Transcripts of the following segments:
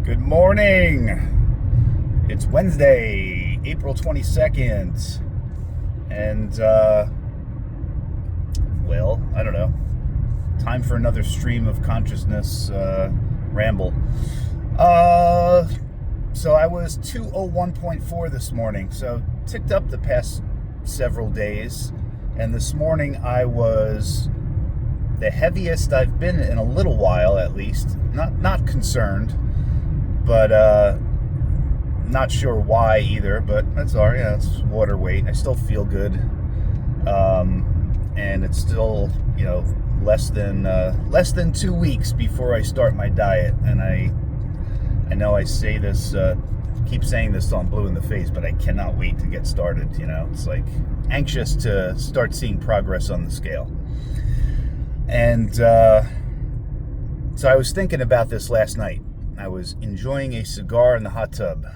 Good morning. It's Wednesday, April 22nd. And, I don't know. Time for another stream of consciousness ramble. So I was 201.4 this morning. So ticked up the past several days. And this morning I was the heaviest I've been in a little while, at least. Not concerned, but not sure why either. But that's all right. Yeah, it's water weight. I still feel good, and it's still less than 2 weeks before I start my diet. And I know I say this, keep saying this till I'm blue in the face, but I cannot wait to get started. It's like anxious to start seeing progress on the scale. And so I was thinking about this last night. I was enjoying a cigar in the hot tub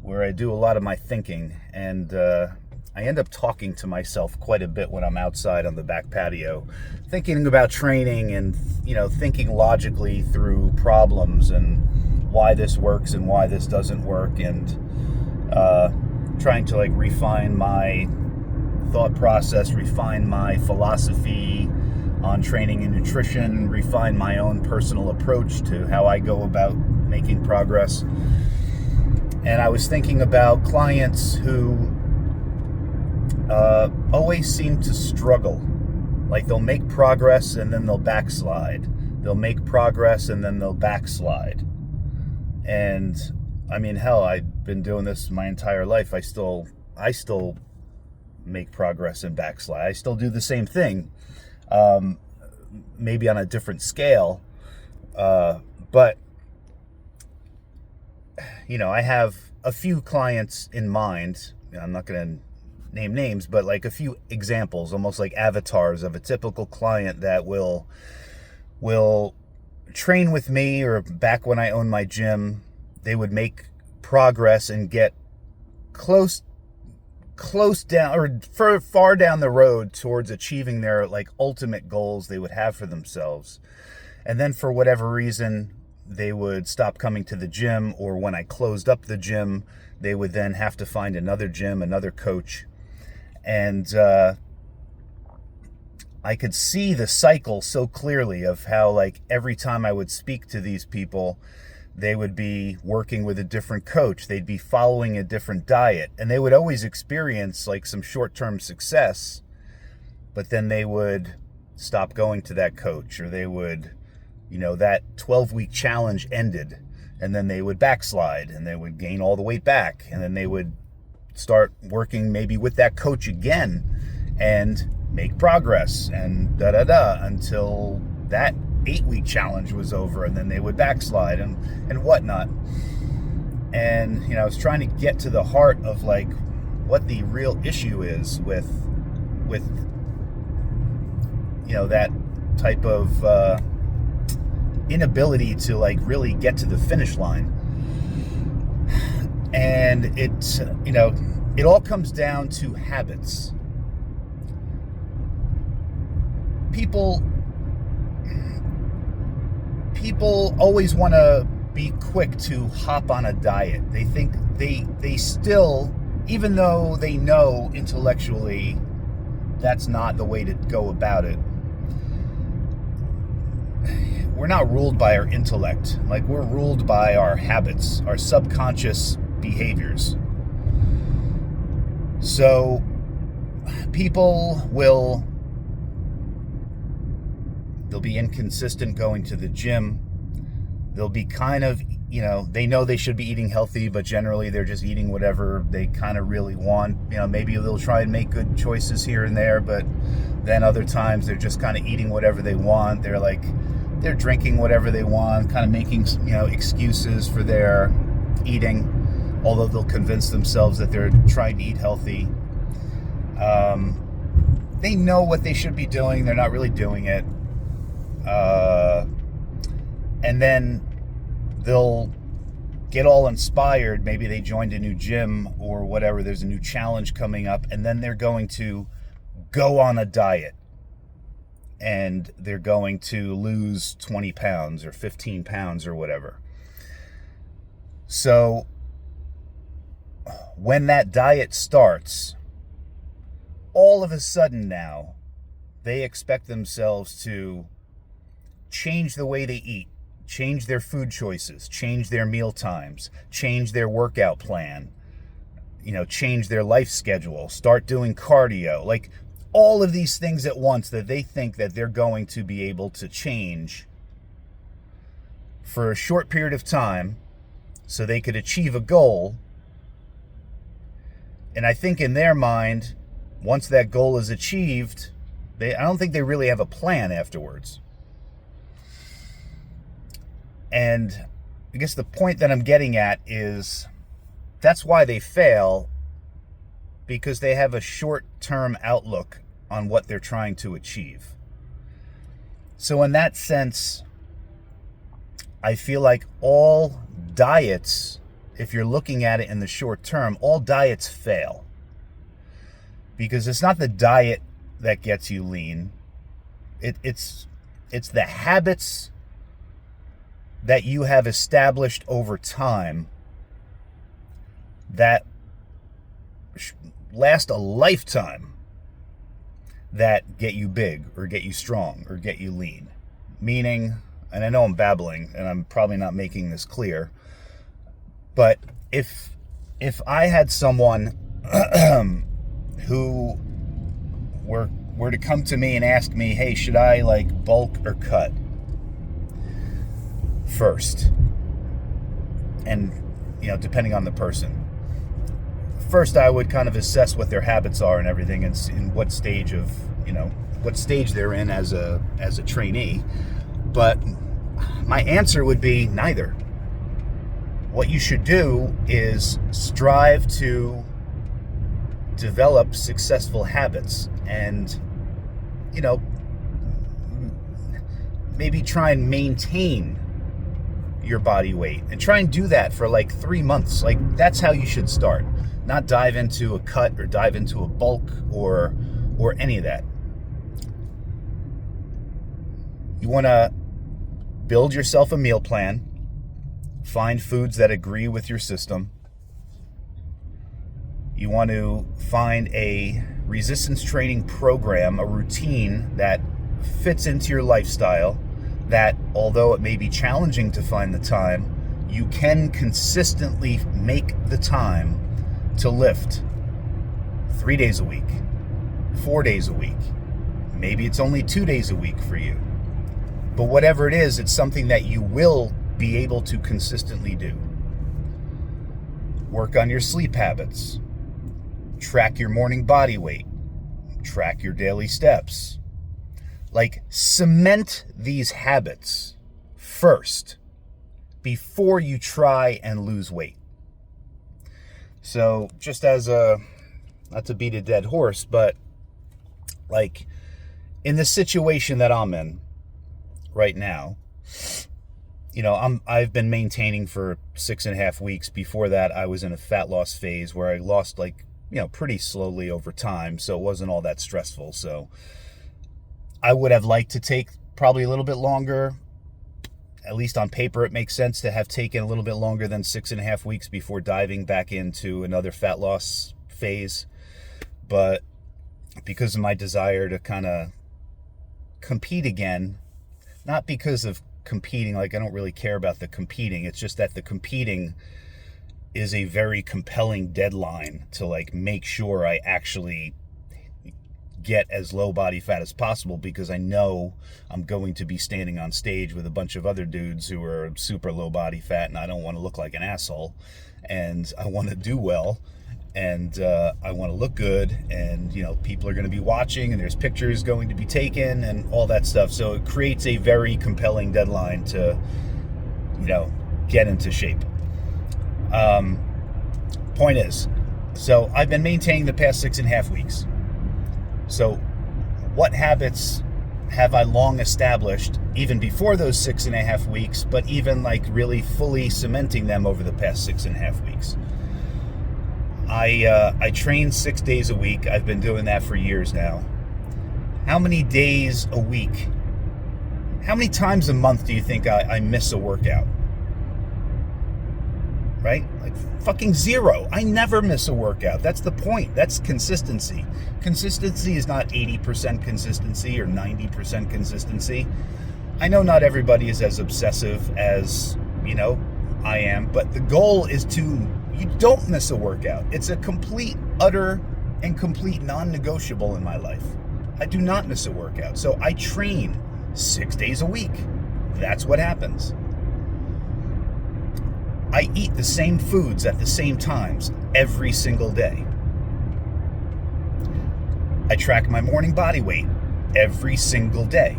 where I do a lot of my thinking, and I end up talking to myself quite a bit when I'm outside on the back patio, thinking about training and, thinking logically through problems and why this works and why this doesn't work, and trying to refine my thought process, refine my philosophy on training and nutrition, refine my own personal approach to how I go about making progress. And I was thinking about clients who always seem to struggle. Like they'll make progress and then they'll backslide. They'll make progress and then they'll backslide. And I mean, hell, I've been doing this my entire life. I still make progress and backslide. I still do the same thing. Maybe on a different scale, but I have a few clients in mind. I'm not going to name names, but a few examples, almost like avatars of a typical client that will train with me, or back when I owned my gym, they would make progress and get close down, or far down the road towards achieving their ultimate goals they would have for themselves. And then for whatever reason, they would stop coming to the gym, or when I closed up the gym, they would then have to find another gym, another coach. And I could see the cycle so clearly of how every time I would speak to these people, they would be working with a different coach. They'd be following a different diet. And they would always experience some short-term success, but then they would stop going to that coach, or they would, that 12-week challenge ended, and then they would backslide, and they would gain all the weight back. And then they would start working maybe with that coach again and make progress, and until that 8-week challenge was over, and then they would backslide and whatnot. And I was trying to get to the heart of what the real issue is with that type of inability to really get to the finish line. And it's it all comes down to habits. People always want to be quick to hop on a diet. They think they still, even though they know intellectually that's not the way to go about it. We're not ruled by our intellect. We're ruled by our habits, our subconscious behaviors. So people they'll be inconsistent going to the gym. They'll be kind of, they know they should be eating healthy, but generally they're just eating whatever they kind of really want. Maybe they'll try and make good choices here and there, but then other times they're just kind of eating whatever they want. They're drinking whatever they want, kind of making, excuses for their eating, although they'll convince themselves that they're trying to eat healthy. They know what they should be doing. They're not really doing it. And then they'll get all inspired. Maybe they joined a new gym or whatever. There's a new challenge coming up, and then they're going to go on a diet. And they're going to lose 20 pounds or 15 pounds or whatever. So when that diet starts, all of a sudden now, they expect themselves to change the way they eat, change their food choices, change their meal times, change their workout plan, change their life schedule, start doing cardio, like all of these things at once that they think that they're going to be able to change for a short period of time so they could achieve a goal. And I think in their mind, once that goal is achieved, I don't think they really have a plan afterwards. And I guess the point that I'm getting at is that's why they fail, because they have a short-term outlook on what they're trying to achieve. So in that sense, I feel like all diets, if you're looking at it in the short term, all diets fail. Because it's not the diet that gets you lean. It's the habits that you have established over time that last a lifetime that get you big or get you strong or get you lean. Meaning, and I know I'm babbling and I'm probably not making this clear, but if I had someone who were to come to me and ask me, hey, should I like bulk or cut first? And, depending on the person. First, I would kind of assess what their habits are and everything, and in what stage of, what stage they're in as a trainee. But my answer would be neither. What you should do is strive to develop successful habits and, maybe try and maintain your body weight and try and do that for like 3 months. Like, that's how you should start. Not dive into a cut or dive into a bulk or any of that. You want to build yourself a meal plan, find foods that agree with your system. You want to find a resistance training program, a routine that fits into your lifestyle, that although it may be challenging to find the time, you can consistently make the time to lift 3 days a week, 4 days a week. Maybe it's only 2 days a week for you. But whatever it is, it's something that you will be able to consistently do. Work on your sleep habits. Track your morning body weight. Track your daily steps. Like, cement these habits first before you try and lose weight. So, just as not to beat a dead horse, but like in the situation that I'm in right now, I've been maintaining for 6.5 weeks. Before that, I was in a fat loss phase where I lost pretty slowly over time, so it wasn't all that stressful. So I would have liked to take probably a little bit longer. At least on paper, it makes sense to have taken a little bit longer than 6.5 weeks before diving back into another fat loss phase. But because of my desire to kind of compete again, not because of competing, like I don't really care about the competing, it's just that the competing is a very compelling deadline to like make sure I actually get as low body fat as possible, because I know I'm going to be standing on stage with a bunch of other dudes who are super low body fat, and I don't want to look like an asshole, and I want to do well, and I want to look good, and people are going to be watching, and there's pictures going to be taken and all that stuff. So it creates a very compelling deadline to get into shape. Point is, so I've been maintaining the past 6.5 weeks. So what habits have I long established even before those 6.5 weeks, but even like really fully cementing them over the past 6.5 weeks? I train 6 days a week. I've been doing that for years now. How many days a week? How many times a month do you think I miss a workout? right? Like fucking zero. I never miss a workout. That's the point. That's consistency. Consistency is not 80% consistency or 90% consistency. I know not everybody is as obsessive as, I am, but the goal is you don't miss a workout. It's a complete, utter, and complete non-negotiable in my life. I do not miss a workout. So I train 6 days a week. That's what happens. I eat the same foods at the same times every single day. I track my morning body weight every single day.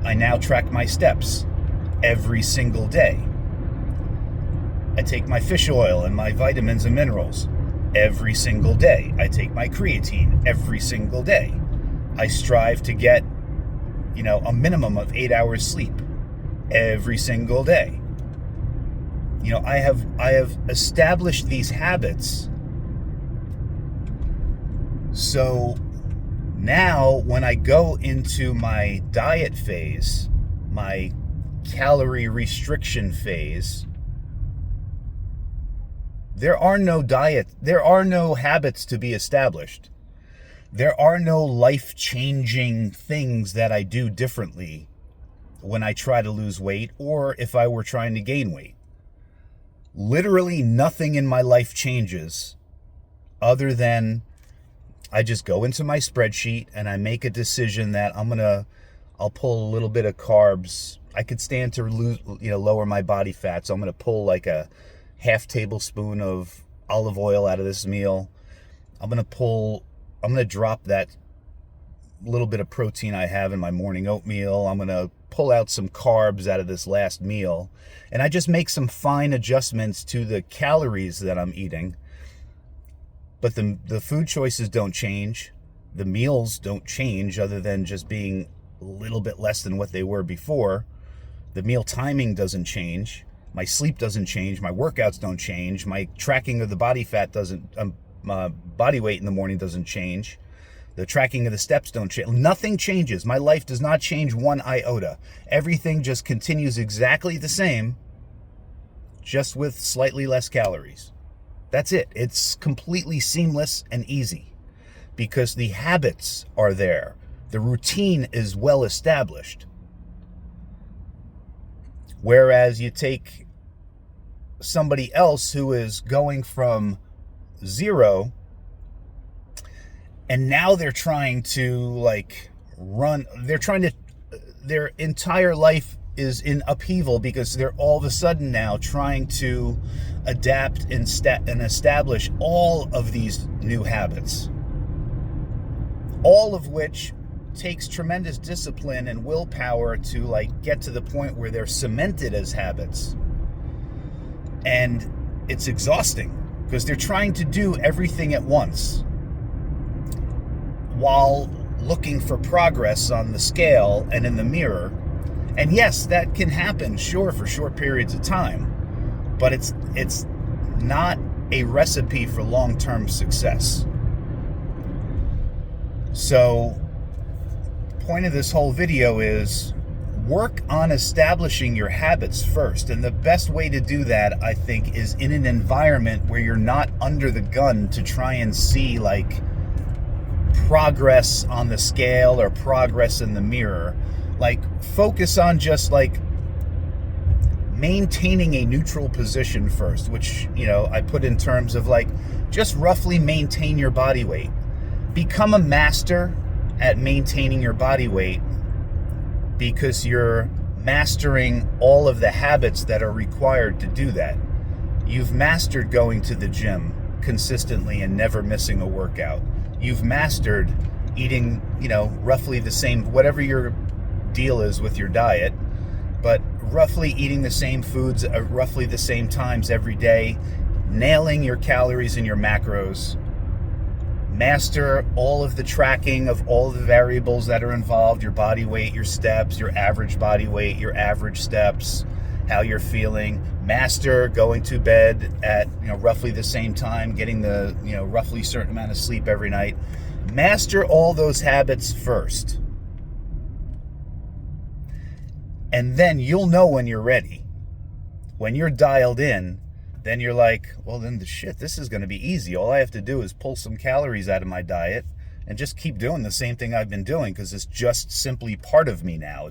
I now track my steps every single day. I take my fish oil and my vitamins and minerals every single day. I take my creatine every single day. I strive to get, a minimum of 8 hours sleep every single day. I have established these habits. So now when I go into my diet phase, my calorie restriction phase, there are no habits to be established. There are no life-changing things that I do differently when I try to lose weight or if I were trying to gain weight. Literally nothing in my life changes other than I just go into my spreadsheet and I make a decision that I'll pull a little bit of carbs. I could stand to lower my body fat, so I'm going to pull like a half tablespoon of olive oil out of this meal. I'm going to drop that little bit of protein I have in my morning oatmeal. I'm going to pull out some carbs out of this last meal. And I just make some fine adjustments to the calories that I'm eating. But the food choices don't change. The meals don't change other than just being a little bit less than what they were before. The meal timing doesn't change. My sleep doesn't change. My workouts don't change. My tracking of the body fat body weight in the morning doesn't change. The tracking of the steps don't change. Nothing changes. My life does not change one iota. Everything just continues exactly the same, just with slightly less calories. That's it. It's completely seamless and easy because the habits are there. The routine is well established. Whereas you take somebody else who is going from zero and now they're trying to their entire life is in upheaval because they're all of a sudden now trying to adapt and establish all of these new habits, all of which takes tremendous discipline and willpower to get to the point where they're cemented as habits. And it's exhausting because they're trying to do everything at once while looking for progress on the scale and in the mirror. And yes, that can happen, sure, for short periods of time, but it's not a recipe for long-term success. So, the point of this whole video is work on establishing your habits first. And the best way to do that, I think, is in an environment where you're not under the gun to try and see progress on the scale or progress in the mirror. Focus on just maintaining a neutral position first, which, I put in terms of just roughly maintain your body weight. Become a master at maintaining your body weight because you're mastering all of the habits that are required to do that. You've mastered going to the gym consistently and never missing a workout. You've mastered eating, roughly the same, whatever your deal is with your diet, but roughly eating the same foods at roughly the same times every day, nailing your calories and your macros. Master all of the tracking of all the variables that are involved, your body weight, your steps, your average body weight, your average steps, how you're feeling. Master going to bed at roughly the same time, getting the roughly certain amount of sleep every night. Master all those habits first. And then you'll know when you're ready, when you're dialed in, then you're like, well, then this is going to be easy. All I have to do is pull some calories out of my diet and just keep doing the same thing I've been doing, because it's just simply part of me now.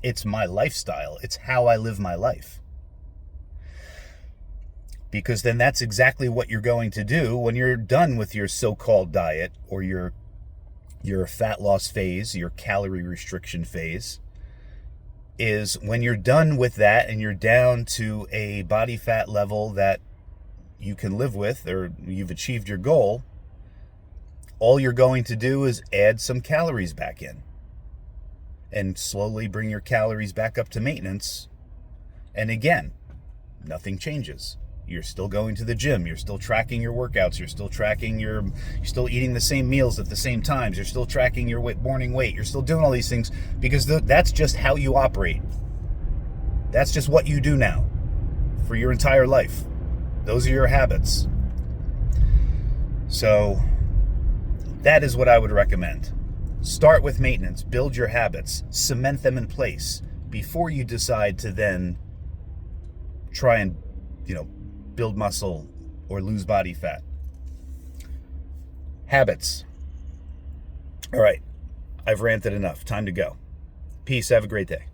It's my lifestyle. It's how I live my life. Because then that's exactly what you're going to do when you're done with your so-called diet, or your fat loss phase, your calorie restriction phase. Is when you're done with that and you're down to a body fat level that you can live with, or you've achieved your goal, all you're going to do is add some calories back in and slowly bring your calories back up to maintenance. And again, nothing changes. You're still going to the gym. You're still tracking your workouts. You're still tracking you're still eating the same meals at the same times. You're still tracking your morning weight. You're still doing all these things, because that's just how you operate. That's just what you do now for your entire life. Those are your habits. So that is what I would recommend. Start with maintenance. Build your habits. Cement them in place before you decide to then try and, build muscle or lose body fat. Habits. All right. I've ranted enough. Time to go. Peace. Have a great day.